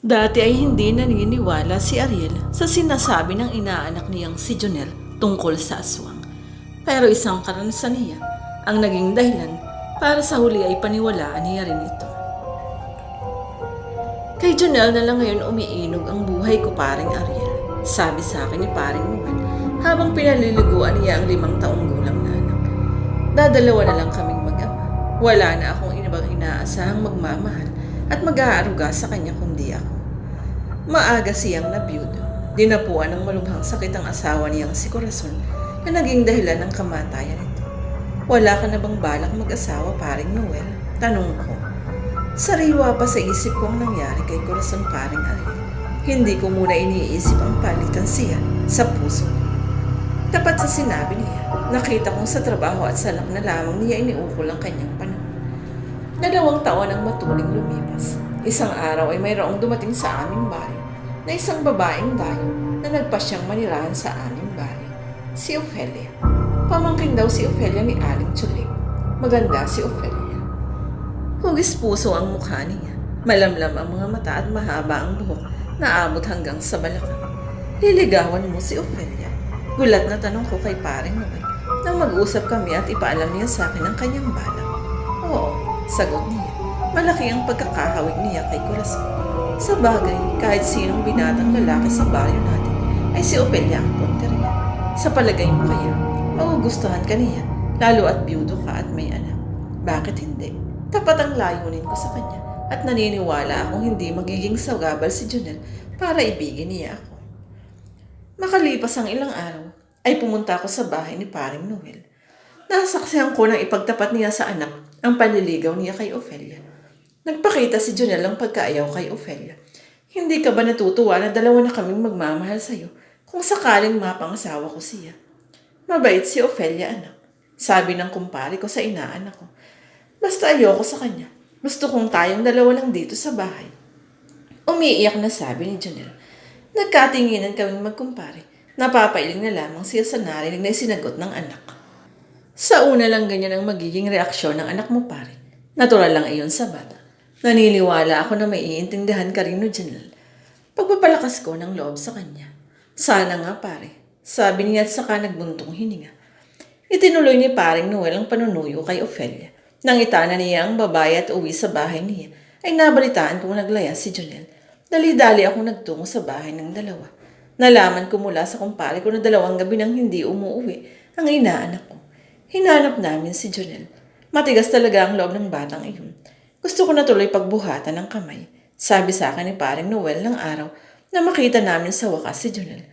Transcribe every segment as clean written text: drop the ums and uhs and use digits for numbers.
Dati ay hindi naniniwala si Ariel sa sinasabi ng inaanak niyang si Jonel tungkol sa aswang. Pero isang karanasan niya ang naging dahilan para sa huli ay paniwalaan niya rin ito. Kay Jonel na lang ngayon umiinog ang buhay ko, paring Ariel. Sabi sa akin ni paring Noel habang pinaliliguan niya ang 5 taong gulang na anak. Dadalawa na lang kaming mag-ama. Wala na akong inabang inaasahang magmamahal at mag-aaruga sa kanya kundi ako. Maaga siyang nabiyudo. Dinapuan ng malubhang sakit ang asawa niyang si Corazon na naging dahilan ng kamatayan nito. Wala ka na bang balak mag-asawa, paring Noel? Tanong ko. Sariwa pa sa isip ko ang nangyari kay Corazon, paring Ariel. Hindi ko muna iniisip ang palitan siya sa puso ko. Tapat sa sinabi niya, nakita kong sa trabaho at sa anak na lamang niya iniukol ang kanyang panahon. 2 taon ang matuling lumipas. Isang araw ay mayroong dumating sa aming bahay na isang babaeng dayo na nagpasyang manirahan sa aming bahay. Si Ofelia. Pamangkin daw si Ofelia ni Aling Chuling. Maganda si Ofelia. Hugis puso ang mukha niya. Malamlam ang mga mata at mahaba ang buhok na abot hanggang sa balakang. Liligawan mo si Ofelia? Gulat na tanong ko kay paring Noel nang mag-usap kami at ipaalam niya sa akin ang kanyang balak. Oo, sagot niya. Malaki ang pagkakahawig niya kay Corazon. Sa bagay, kahit sinong binatang lalaki sa baryo natin ay si Ofelia ang punteriya. Sa palagay mo kaya, magugustuhan ka niya, lalo at biyudo ka at may anak. Bakit hindi? Tapat ang layunin ko sa kanya at naniniwala akong hindi magiging sagabal si Jonel para ibigin niya ako. Makalipas ang ilang araw, ay pumunta ako sa bahay ni paring Noel. Nasaksihan ko nang ipagtapat niya sa anak ang panliligaw niya kay Ofelia. Nagpakita si Jonel ang pagkaayaw kay Ofelia. Hindi ka ba natutuwa na 2 na kaming magmamahal sa'yo kung sakaling mapangasawa ko siya? Mabait si Ofelia, anak. Sabi ng kumpare ko sa inaanak ko. Basta ayoko sa kanya. Gusto kong tayong 2 lang dito sa bahay. Umiiyak na sabi ni Jonel. Nagkatinginan kaming magkumpare. Napapailing na lamang siya sa narinig na sinagot ng anak. Sa una lang ganyan ang magiging reaksyon ng anak mo, pare. Natural lang iyon sa bata. Naniniwala ako na may iintindihan ka rin, no, Jonel. Pagpapalakas ko ng loob sa kanya. Sana nga, pare. Sabi niya at saka nagbuntong hininga. Itinuloy ni paring Noel ang panunuyo kay Ofelia. Nang itana niya ang babae at uwi sa bahay niya, ay nabalitaan kong naglaya si Jonel. Dali-dali ako nagtungo sa bahay ng 2. Nalaman ko mula sa kumpare ko na 2 gabi nang hindi umuwi ang inaanak ko. Hinanap namin si Jonel. Matigas talaga ang loob ng batang iyon. Gusto ko na tuloy pagbuhatan ng kamay. Sabi sa akin ni paring Noel ng araw na makita namin sa wakas si Jonel.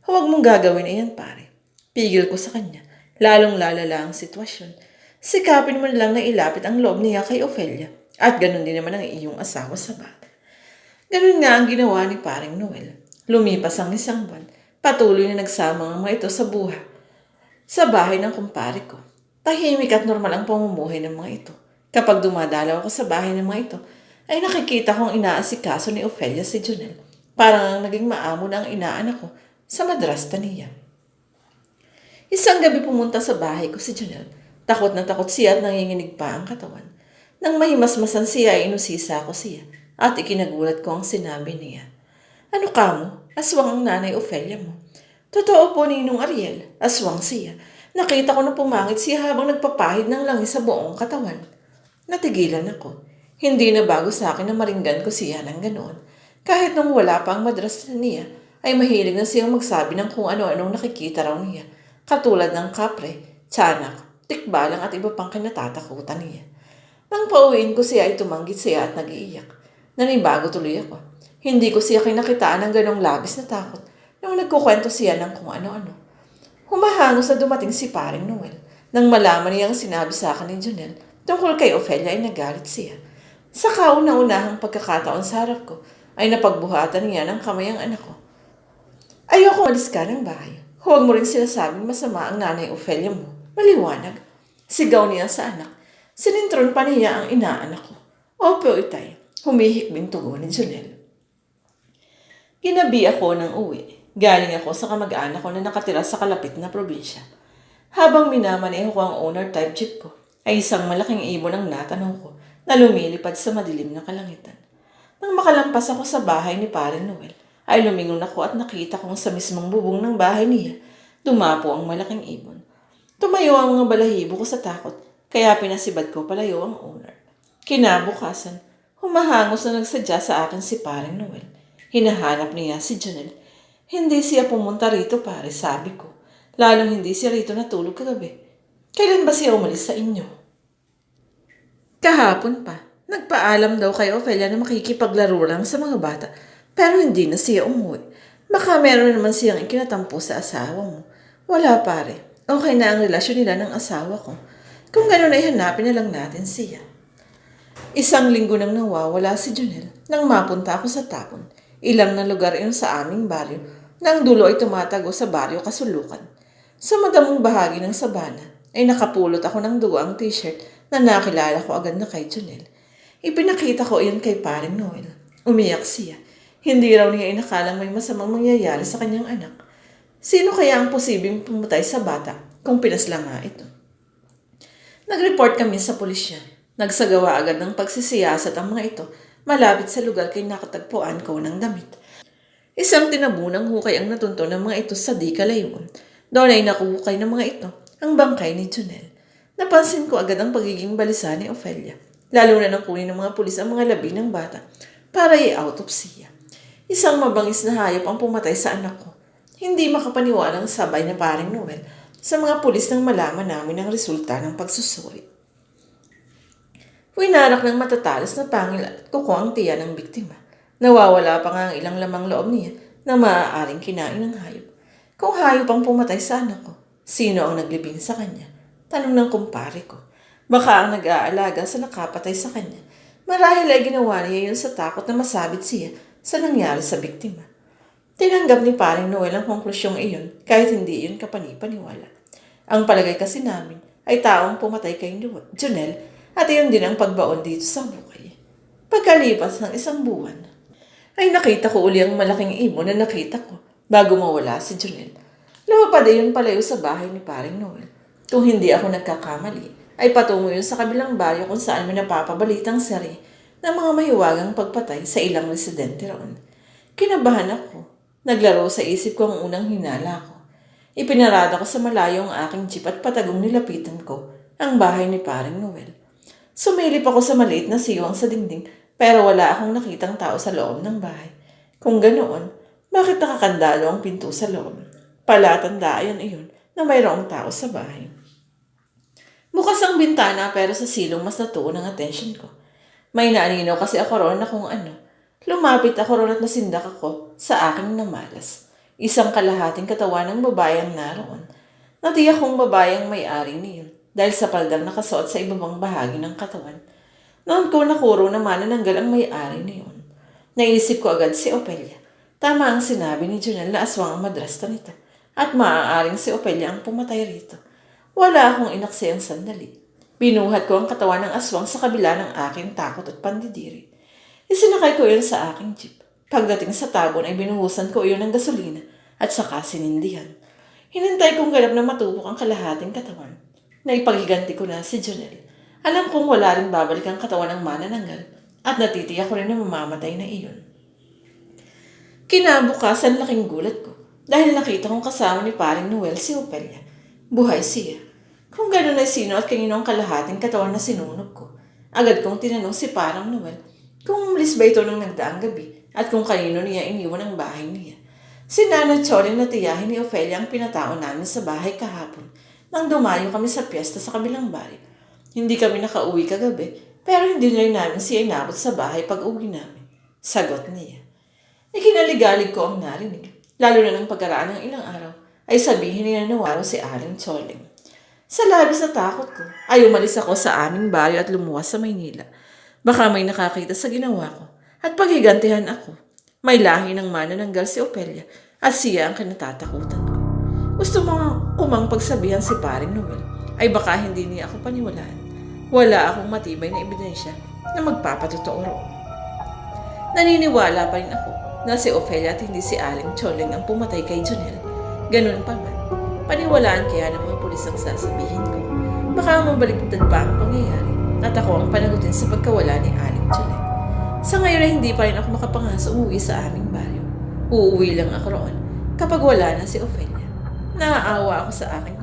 Huwag mong gagawin iyan, pare. Pigil ko sa kanya. Lalong lalala ang sitwasyon. Sikapin mo na lang na ilapit ang loob niya kay Ofelia at ganun din naman ang iyong asawa sa bata. Ganun nga ang ginawa ni paring Noel. Lumipas ang 1 buwan. Patuloy na nagsama ang mga ito sa buhay. Sa bahay ng kumpare ko. Tahimik at normal ang pamumuhay ng mga ito. Kapag dumadalaw ako sa bahay ng mga ito, ay nakikita kong inaasikaso ni Ofelia si Jonel. Parang naging maamo na ang inaanak ko sa madrasta niya. Isang gabi pumunta sa bahay ko si Jonel. Takot na takot siya at nanginginig pa ang katawan. Nang mahimasmasan siya ay inusisa ko siya at ikinagulat ko ang sinabi niya. Ano ka mo? Aswang ang nanay Ofelia mo. Totoo po, Ninong Ariel. Aswang siya. Nakita ko na pumangit siya habang nagpapahid ng langis sa buong katawan. Natigilan ako. Hindi na bago sa akin na maringgan ko siya ng ganoon. Kahit nung wala pa ang madrasa niya, ay mahilig na siyang magsabi ng kung ano-anong nakikita raw niya. Katulad ng kapre, tiyanak, tikbalang at iba pang kinatatakutan niya. Nang pauwiin ko siya ay tumanggit siya at nag-iiyak. Nanibago tuloy ako. Hindi ko siya kinakitaan ng ganong labis na takot nung nagkukwento siya ng kung ano-ano. Humahango sa dumating si paring Noel. Nang malaman niya ang sinabi sa akin ni Jonel tungkol kay Ofelia ay nagalit siya. Sa kauna-unahang pagkakataon sa harap ko ay napagbuhatan niya ng kamay ang anak ko. Ayoko malis ka ng bahay. Huwag mo rin sinasabing masama ang nanay Ofelia mo. Maliwanag. Sigaw niya sa anak. Sinintron pa niya ang inaanak ko. Opo, itay. Humihikbing tugon ni Jonel. Ginabi ako ng uwi. Galing ako sa kamag-anak ko na nakatira sa kalapit na probinsya. Habang minamaneho ko ang owner-type jeep ko, ay isang malaking ibon ang natanong ko na lumilipad sa madilim na kalangitan. Nang makalampas ako sa bahay ni Paring Noel, ay lumingon ako at nakita kong sa mismong bubong ng bahay niya, dumapo ang malaking ibon. Tumayo ang mga balahibo ko sa takot, kaya pinasibad ko palayo ang owner. Kinabukasan, humahangos na nagsadya sa akin si Paring Noel. Hinahanap niya si Jonel. Hindi siya pumunta rito, pare, sabi ko. Lalong hindi siya rito natulog kagabi. Kailan ba siya umalis sa inyo? Kahapon pa. Nagpaalam daw kay Ophelia na makikipaglaro lang sa mga bata, pero hindi na siya umuwi. Baka meron naman siyang ikinatampo sa asawa mo. Wala, pare. Okay na ang relasyon nila ng asawa ko. Kung gano'n ay hanapin na lang natin siya. Isang linggo nang nawawala si Jonel nang mapunta ako sa Tapon. Ilang na lugar iyon sa aming baryo, nang dulo ay tumatago sa baryo Kasulukan. Sa madamong bahagi ng sabana ay nakapulot ako ng dugoang t-shirt na nakilala ko agad na kay Jonel. Ipinakita ko iyon kay Paring Noel. Umiyak siya. Hindi raw niya inakalang may masamang mangyayari sa kanyang anak. Sino kaya ang posibleng pumatay sa bata kung pinaslang nga ito? Nag-report kami sa pulisya. Nagsagawa agad ng pagsisiyasat ang mga ito malapit sa lugar kay nakatagpuan ko ng damit. Isang tinabunang hukay ang natunto ng mga ito sa di kalayuan. Doon ay nakuhukay ng mga ito ang bangkay ni Jonel. Napansin ko agad ang pagiging balisa ni Ophelia. Lalo na nang kunin ng mga pulis ang mga labi ng bata para i-autopsya. Isang mabangis na hayop ang pumatay sa anak ko. Hindi makapaniwalang sabay na Paring Noel sa mga pulis nang malaman namin ang resulta ng pagsusuri. Winarak ng matatalas na pangil at kuko ang tiya ng biktima. Nawawala pa nga ang ilang lamang loob niya na maaaring kinain ng hayop. Kung hayop ang pumatay sa anak ko, sino ang naglibing sa kanya? Tanong ng kumpare ko. Baka ang nag-aalaga sa nakapatay sa kanya. Marahil ay ginawa niya yun sa takot na masabit siya sa nangyari sa biktima. Tinanggap ni Paring Noel ang konklusyong iyon kahit hindi iyon kapanipaniwala. Ang palagay kasi namin ay taong pumatay kay Jonel at iyon din ang pagbaon dito sa bukay. Pagkalipas ng isang buwan, ay nakita ko uli ang malaking ibon na nakita ko bago mawala si Jonel. Lumapad iyon palayo sa bahay ni Paring Noel. Kung hindi ako nagkakamali, ay patungo yun sa kabilang baryo kung saan may napapabalitang sari ng mga mahiwagang pagpatay sa ilang residente roon. Kinabahan ako. Naglaro sa isip ko ang unang hinala ko. Ipinarada ko sa malayo ang aking jeep at patagong nilapitan ko ang bahay ni Paring Noel. Sumilip ako sa maliit na siwang sa dingding pero wala akong nakitang tao sa loob ng bahay. Kung ganoon, bakit nakakandalo ang pinto sa loob? Palatandaan iyon na mayroong tao sa bahay. Bukas ang bintana pero sa silong mas natuon ang atensyon ko. May naaninaw kasi ako roon na kung ano. Lumapit ako roon at nasindak ako sa aking namalas. Isang kalahating katawan ng babae ang naroon. Natiyak kong babae ang may-ari niyon dahil sa paldang nakasuot sa ibabang bahagi ng katawan. Noon ko nakuro na manananggal ang may-ari niyon. Naisip ko agad si Ophelia. Tama ang sinabi ni Jonel na aswang ang madrasta nito at maaaring si Ophelia ang pumatay rito. Wala akong inaksayang sandali. Binuhat ko ang katawan ng aswang sa kabila ng aking takot at pandidiri. Isinakay ko iyon sa aking jeep. Pagdating sa tabon ay binuhusan ko iyon ng gasolina at saka sinindihan. Hinintay kong ganap na matupok ang kalahating katawan. Naipagiganti ko na si Jonel. Alam kong wala rin babalik ang katawan ng manananggal at natitiyak ko rin na mamamatay na iyon. Kinabukasan laking gulat ko dahil nakita kong kasama ni Paring Noel si Ophelia. Buhay siya. Kung gano'n ay sino at kanino ang kalahating katawan na sinunog ko. Agad kong tinanong si Paring Noel kung umalis ba ito nang nagdaang gabi at kung kanino niya iniwan ang bahay niya. Si Nana Choling na tiyahin ni Ophelia ang pinatao namin sa bahay kahapon nang dumayo kami sa piyesta sa kabilang baryo. Hindi kami nakauwi kagabi pero hindi rin namin siya inabot sa bahay pag uwi namin. Sagot niya. Ikinaligalig ko ang narinig, lalo na ng pagkaraan ng ilang araw ay sabihin niya na nawaro si Aling Choling. Sa labis na takot ko, ay umalis ako sa aming baryo at lumuwas sa Maynila. Baka may nakakita sa ginawa ko at paghigantihan ako. May lahi ng manananggal si Ophelia at siya ang kinatatakutan ko. Gusto mo kumang pagsabihan si Paring Noel ay baka hindi niya ako paniwalaan. Wala akong matibay na ebidensya na magpapatotoo roon. Naniniwala pa rin ako na si Ophelia at hindi si Aling Choling ang pumatay kay Jonel. Ganun pa man. Paniwalaan kaya ng mga pulis ang sasabihin ko. Baka mabaliktad pa ang pangyayari at ako ang panagutin sa pagkawala ni Aling Choling. Sa ngayon ay hindi pa rin ako makapangas umuwi sa aming baryo. Uuwi lang ako roon kapag wala na si Ophelia. Naaawa ako sa aking